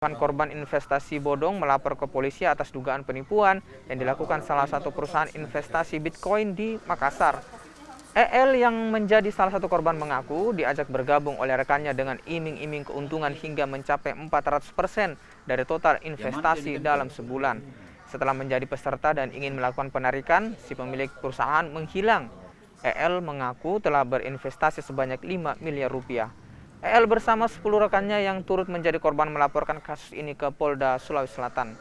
Korban investasi bodong melapor ke polisi atas dugaan penipuan yang dilakukan salah satu perusahaan investasi Bitcoin di Makassar. EL yang menjadi salah satu korban mengaku diajak bergabung oleh rekannya dengan iming-iming keuntungan hingga mencapai 400% dari total investasi dalam sebulan. Setelah menjadi peserta dan ingin melakukan penarikan, si pemilik perusahaan menghilang. EL mengaku telah berinvestasi sebanyak 5 miliar rupiah. EL bersama 10 rekannya yang turut menjadi korban melaporkan kasus ini ke Polda Sulawesi Selatan.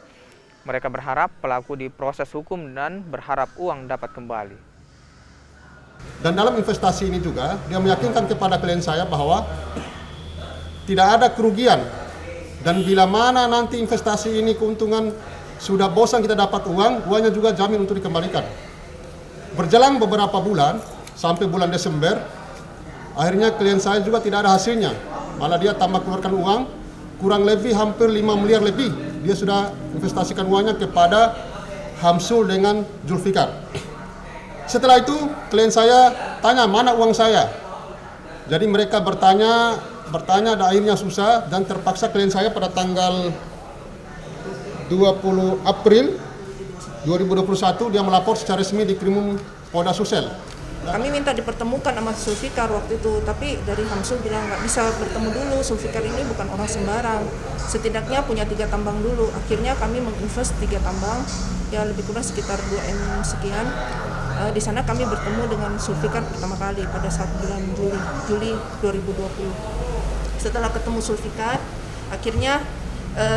Mereka berharap pelaku diproses hukum dan berharap uang dapat kembali. Dan dalam investasi ini juga, dia meyakinkan kepada klien saya bahwa tidak ada kerugian. Dan bila mana nanti investasi ini keuntungan sudah bosan kita dapat uangnya juga jamin untuk dikembalikan. Berjalan beberapa bulan, sampai bulan Desember, akhirnya klien saya juga tidak ada hasilnya. Malah dia tambah keluarkan uang, kurang lebih hampir 5 miliar lebih. Dia sudah investasikan uangnya kepada Hamsul dengan Zulfikar. Setelah itu, klien saya tanya, mana uang saya? Jadi mereka bertanya dan akhirnya susah dan terpaksa klien saya pada tanggal 20 April 2021 dia melapor secara resmi di Krimum Polda Sulsel. Kami minta dipertemukan sama Zulfikar waktu itu, tapi dari Hamsul bilang nggak bisa bertemu dulu. Zulfikar ini bukan orang sembarang, setidaknya punya 3 tambang dulu. Akhirnya kami menginvest 3 tambang, ya lebih kurang sekitar 2M sekian. Di sana kami bertemu dengan Zulfikar pertama kali pada saat bulan Juli 2020. Setelah ketemu Zulfikar, akhirnya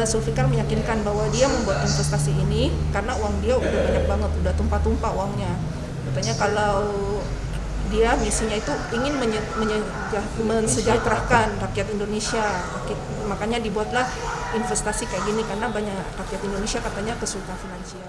Zulfikar meyakinkan bahwa dia membuat investasi ini karena uang dia udah banyak banget, udah tumpah-tumpah uangnya. Katanya kalau dia misinya itu ingin mensejahterakan rakyat Indonesia, makanya dibuatlah investasi kayak gini karena banyak rakyat Indonesia katanya kesulitan finansial.